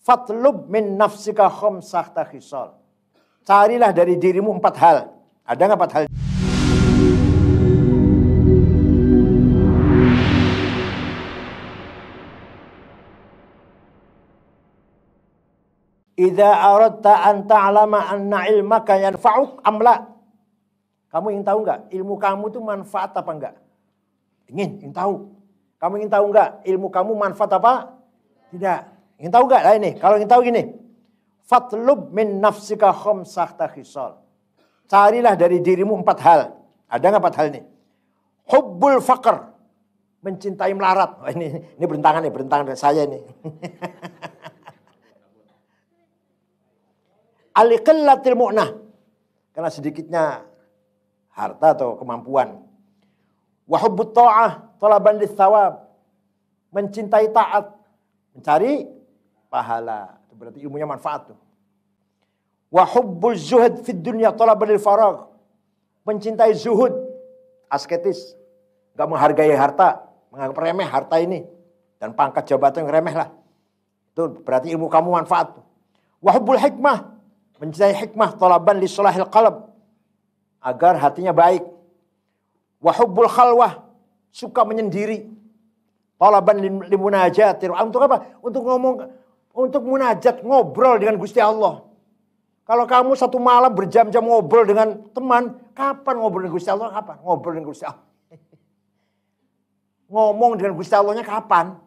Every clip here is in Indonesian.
Fatlub min nafsika khamsata khisal. Carilah dari dirimu 4 hal. Ada nggak 4 hal? Idza aradta an ta'lama anna ilmaka yanfa'uk am la. Kamu ingin tahu nggak ilmu kamu itu manfaat apa enggak? Ingin tahu. Kamu ingin tahu nggak ilmu kamu manfaat apa? Tidak. Ingin tahu nggak? Nah ini, kalau ingin tahu gini. Fatlub min nafsika khamsata khisal. Carilah dari dirimu 4 hal. Ada nggak 4 hal ini? Hubbul faqr. Mencintai melarat. Oh, ini berentangan dengan saya ini. Aliqillatil mu'nah. Karena sedikitnya harta atau kemampuan. Wa hubbut ta'ah talaban lis-thawab. Mencintai taat, mencari pahala. Itu berarti ilmunya manfaat tuh. Wa hubbul zuhud fid dunya talaban lil faragh. Mencintai zuhud, asketis, enggak menghargai harta, menganggap remeh harta ini dan pangkat jabatan yang remeh lah. Itu berarti ilmu kamu manfaat tuh. Wa hubbul hikmah. Mencintai hikmah talaban li salahil qalb, agar hatinya baik. Wa hubbul khalwah, suka menyendiri. Talaban li munajat. Untuk apa? Untuk ngomong, untuk munajat, ngobrol dengan Gusti Allah. Kalau kamu satu malam berjam-jam ngobrol dengan teman, kapan ngobrol dengan Gusti Allah? Kapan ngobrol dengan Gusti Allah? Ngomong dengan Gusti Allahnya kapan?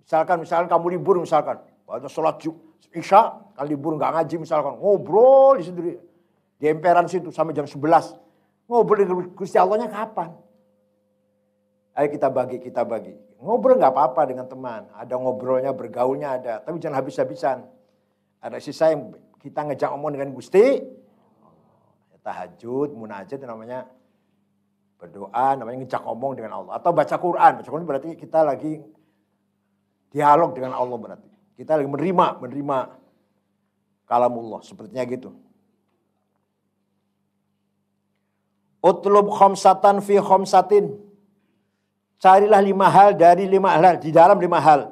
Misalkan kamu libur misalkan, waktu sholat Isya, kalau libur nggak ngaji misalkan, ngobrol di sendiri di emperan situ sampai jam 11. Ngobrol dengan Gusti Allahnya kapan? Ayo kita bagi. Ngobrol nggak apa-apa dengan teman. Ada ngobrolnya, bergaulnya ada. Tapi jangan habis-habisan. Ada sisa yang kita ngejak omong dengan Gusti. Tahajud, munajat namanya berdoa, namanya ngejak omong dengan Allah. Atau baca Quran. Baca Quran berarti kita lagi dialog dengan Allah berarti. Kita lagi menerima kalamullah. Sepertinya gitu. Utlub khamsatan fi khamsatin. Carilah 5 hal dari 5 hal. Di dalam 5 hal.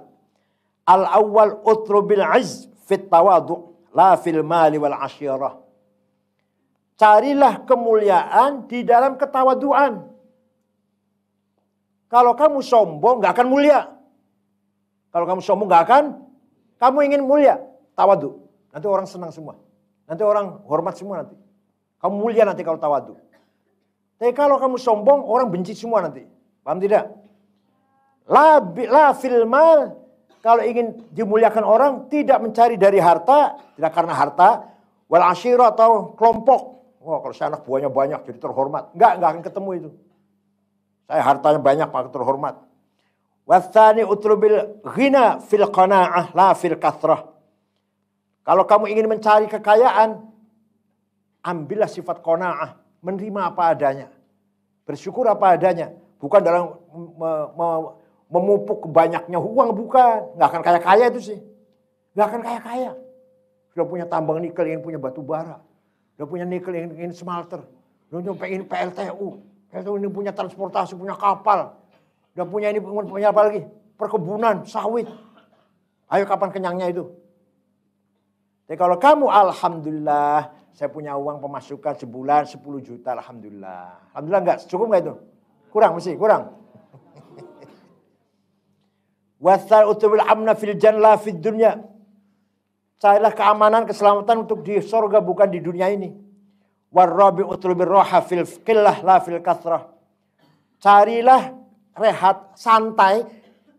Al-awwal utlubil izz fit tawadu' la fil mali wal asyirah. Carilah kemuliaan di dalam ketawaduan. Kalau kamu sombong gak akan mulia. Kalau kamu sombong gak akan. Kamu ingin mulia, tawadu. Nanti orang senang semua. Nanti orang hormat semua nanti. Kamu mulia nanti kalau tawadu. Tapi kalau kamu sombong, orang benci semua nanti. Paham tidak? La fil mal. Kalau ingin dimuliakan orang, tidak mencari dari harta. Tidak karena harta. Wal asyirah atau kelompok. Wah, kalau saya anak buahnya banyak, jadi terhormat. Enggak akan ketemu itu. Saya hartanya banyak, maka terhormat. Wathani utlubil ghina fil qana'ah la fil kathrah. Kalau kamu ingin mencari kekayaan, ambillah sifat qana'ah, menerima apa adanya. Bersyukur apa adanya, bukan dalam memupuk banyaknya uang, bukan. Enggak akan kaya-kaya itu sih. Enggak akan kaya-kaya. Sudah punya tambang nikel, ingin punya batu bara. Sudah punya nikel, ingin smelter. Sudah pengen PLTU. PLTU ini punya transportasi, punya kapal. Udah punya apa lagi? Perkebunan, sawit. Ayo kapan kenyangnya itu? Jadi kalau kamu alhamdulillah, saya punya uang pemasukan sebulan 10 juta, alhamdulillah. Alhamdulillah enggak? Cukup enggak itu? Kurang. Wasal utubil amna fil janna fid dunya. Carilah keamanan, keselamatan untuk di surga bukan di dunia ini. Warabi utubir roha fil qillah la fil kathrah. Carilah rehat, santai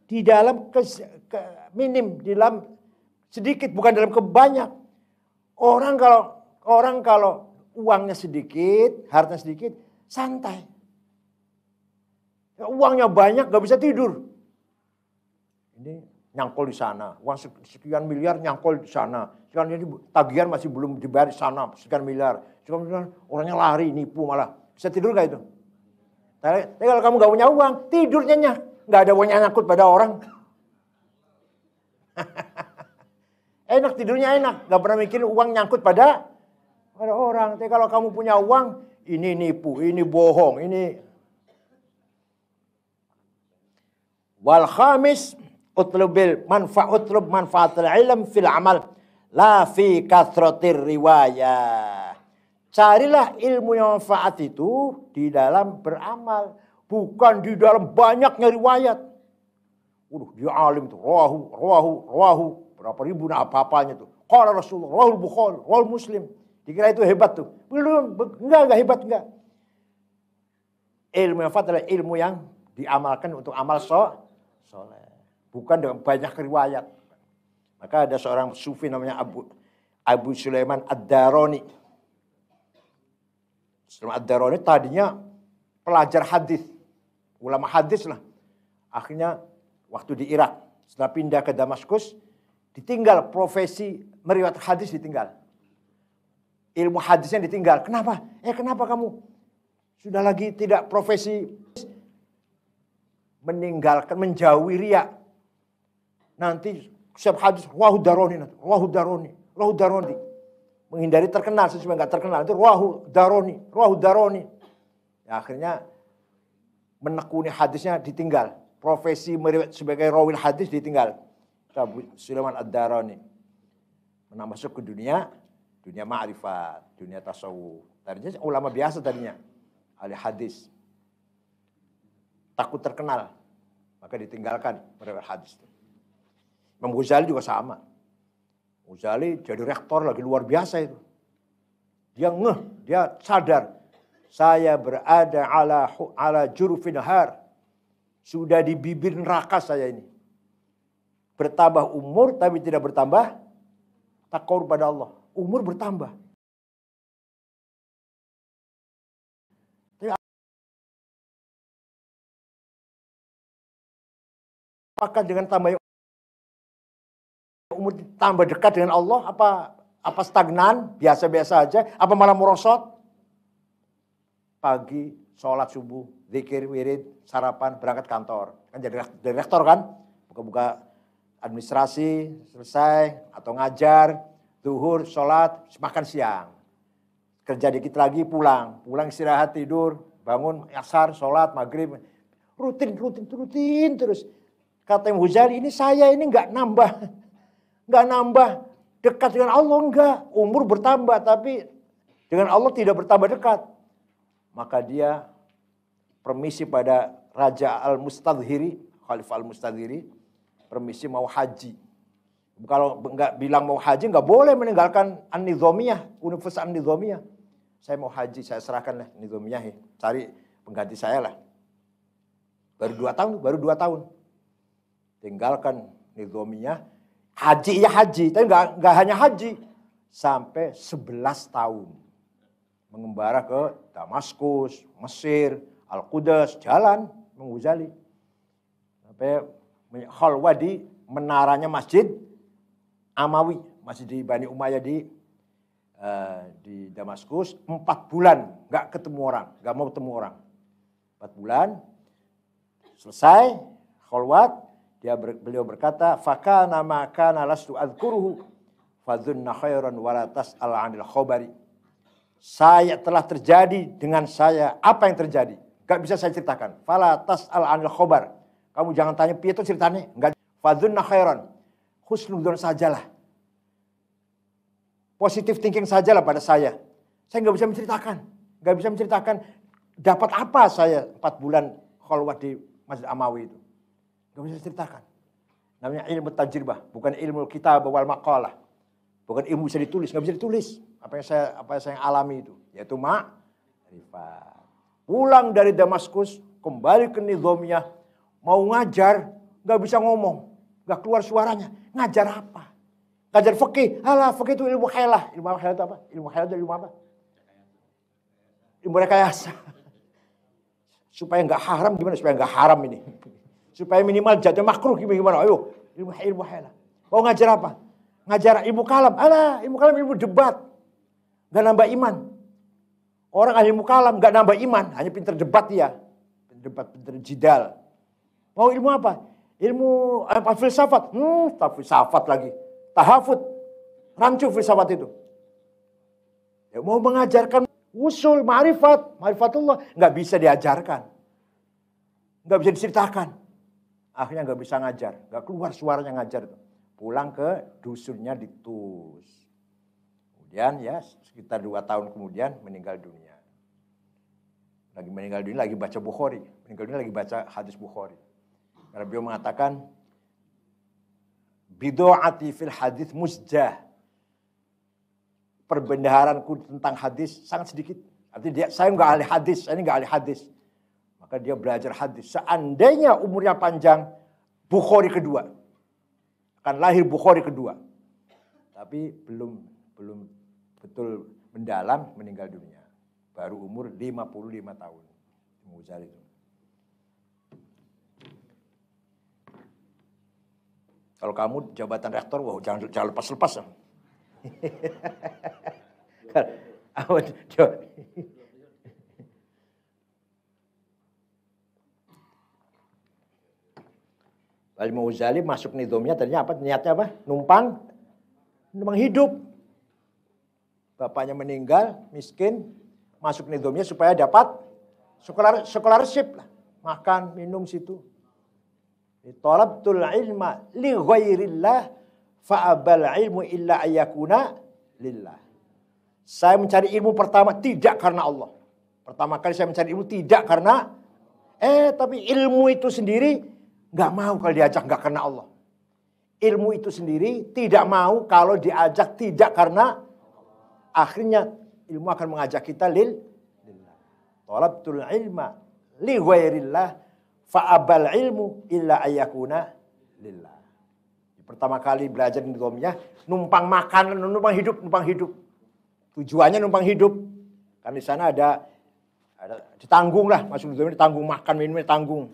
di dalam minim, di dalam sedikit, bukan dalam kebanyak. Orang kalau uangnya sedikit, hartanya sedikit, santai. Uangnya banyak, gak bisa tidur. Ini nyangkol di sana, uang sekian miliar nyangkol di sana. Sekian ini tagihan masih belum dibayar di sana, sekian miliar. Sekian miliar, orangnya lari, nipu malah. Bisa tidur gak itu? Tapi kalau kamu gak punya uang, tidur nyenyak. Gak ada uangnya nyangkut pada orang. Enak, tidurnya enak. Gak pernah mikirin uang nyangkut pada orang. Tapi kalau kamu punya uang, ini nipu, ini bohong, ini. Wal khamis utlub manfaatul ilm fil amal la fi kathratir riwayah. Carilah ilmu yang manfaat itu di dalam beramal, bukan di dalam banyaknya riwayat. Dia alim tuh, rawahu, berapa ribu apa-apanya tuh. Qala Rasulullah, rawahul Bukhari, rawahul Muslim. Dikira itu hebat tuh. Belum, enggak hebat, enggak. Ilmu yang manfaat adalah ilmu yang diamalkan untuk amal soleh. Bukan dengan banyak riwayat. Maka ada seorang sufi namanya Abu Sulaiman Ad-Darani. Sulaiman Ad-Darani tadinya pelajar hadis, ulama hadis lah. Akhirnya waktu di Irak, setelah pindah ke Damaskus, ditinggal profesi meriwayat hadis, ditinggal. Ilmu hadisnya ditinggal. Kenapa? Kenapa kamu sudah lagi tidak profesi? Meninggalkan, menjauhi riya. Nanti setiap hadis, rawahu daroni. Menghindari terkenal, sesuai nggak terkenal. Itu rawahu daroni. Ya, akhirnya menekuni hadisnya ditinggal. Profesi sebagai rawil hadis ditinggal. Abu Sulaiman Ad-Darani. Masuk ke dunia ma'rifat, dunia tasawuf. Tadinya ulama biasa tadinya. Ahli hadis. Takut terkenal. Maka ditinggalkan meriwayat hadis. Imam Ghazali juga sama. Ghazali jadi rektor lagi luar biasa itu. Dia sadar. Saya berada ala jurufin har. Sudah di bibir neraka saya ini. Bertambah umur tapi tidak bertambah takwa pada Allah. Umur bertambah. Apakah dengan tambah umur tambah dekat dengan Allah, apa stagnan, biasa-biasa aja, apa malah merosot? Pagi, sholat subuh, zikir, wirid, sarapan, berangkat kantor. Kan jadi rektor kan, buka-buka administrasi, selesai, atau ngajar, zuhur, sholat, makan siang. Kerja dikit lagi, pulang istirahat, tidur, bangun, asar, sholat, maghrib. Rutin terus. Kata Imam Ghazali, ini saya ini nggak nambah dekat dengan Allah, enggak. Umur bertambah, tapi dengan Allah tidak bertambah dekat. Maka dia permisi pada Raja Al-Mustadhiri, Khalifah Al-Mustadhiri, permisi mau haji. Kalau nggak bilang mau haji, nggak boleh meninggalkan An-Nizamiyah, Universitas An-Nizamiyah. Saya mau haji, saya serahkan lah Nizamiyah, cari pengganti saya lah. Baru 2 tahun. Tinggalkan Nizamiyah. Haji ya haji, tapi nggak hanya haji. Sampai 11 tahun. Mengembara ke Damaskus, Mesir, Al-Quds, jalan Imam Ghazali. Sampai khalwah di menaranya Masjid Amawi, masih di Bani Umayyah di Damaskus. 4 bulan nggak ketemu orang, nggak mau ketemu orang. 4 bulan selesai khalwat, beliau berkata, fakana ma kana lastu adzkuruhu fadhunna khairan wala tas'al 'anil khabari. Saya telah terjadi dengan saya apa yang terjadi, enggak bisa saya ceritakan. Fala tas'al 'anil khabar. Kamu jangan tanya piye itu ceritanya, enggak. Fadhunna khairan. Husnudzon sajalah. Positive thinking sajalah pada saya. Saya enggak bisa menceritakan dapat apa saya 4 bulan khalwat di Masjid Amawi itu. Gak bisa ceritakan. Namanya ilmu tajribah, bukan ilmu kitab wal maqalah. Bukan ilmu bisa ditulis, gak bisa ditulis. Apa yang saya alami itu, yaitu ma'rifat. Pulang dari Damaskus, kembali ke Nizamiyah, mau ngajar, gak bisa ngomong, gak keluar suaranya. Ngajar apa? Ngajar fikih. Alah, fikih itu ilmu khayalah. Ilmu khayalah itu apa? Ilmu khayalah itu ilmu apa? Ilmu rekayasa. Supaya gak haram, gimana supaya gak haram ini? Supaya minimal jatuh makruh gimana? Ayo, ilmu hayalah. Mau ngajar apa? Ngajar ilmu kalam. Alah, ilmu kalam ilmu debat. Gak nambah iman. Orang ahli ilmu kalam gak nambah iman, hanya pinter debat dia. Pinter jidal. Mau ilmu apa? Ilmu filsafat. Filsafat lagi. Tahafut. Rancu filsafat itu. Ya, mau mengajarkan usul, ma'rifatullah. Gak bisa diajarkan. Gak bisa diceritakan. Akhirnya nggak bisa ngajar, nggak keluar suaranya ngajar. Pulang ke dusunnya di Tus. Kemudian ya sekitar 2 tahun kemudian meninggal dunia. Lagi meninggal dunia lagi baca Bukhari. Meninggal dunia lagi baca hadis Bukhari. Karena beliau mengatakan bidu'ati fil hadis musjah. Perbendaharanku tentang hadis sangat sedikit. Artinya saya nggak ahli hadis, saya ini nggak ahli hadis. Maka dia belajar hadis. Seandainya umurnya panjang, Bukhari kedua. Akan lahir Bukhari kedua. Tapi belum betul mendalam meninggal dunia. Baru umur 55 tahun. Ghazali itu. Kalau kamu jabatan rektor, wah jangan lepas-lepas. Al-Imam Ghazali masuk nidhamnya tadinya apa? Niatnya apa? Numpang hidup. Bapaknya meninggal, miskin, masuk nidhamnya supaya dapat scholarship lah. Makan, minum situ. Talabtul ilma li ghairillah fa'abal ilmu illa ayyakuna lillah. Saya mencari ilmu pertama tidak karena Allah. Pertama kali saya mencari ilmu tidak karena tapi ilmu itu sendiri nggak mau kalau diajak nggak karena Allah. Ilmu itu sendiri tidak mau kalau diajak tidak karena akhirnya ilmu akan mengajak kita lillah. Talabtul ilma li ghairillah fa'abal ilmu illa ayyakuna lillah. Pertama kali belajar nidhamnya numpang makan, numpang hidup. Tujuannya numpang hidup. Kan di sana ada ditanggung lah, masuk nidhamnya ditanggung, makan minumnya ditanggung.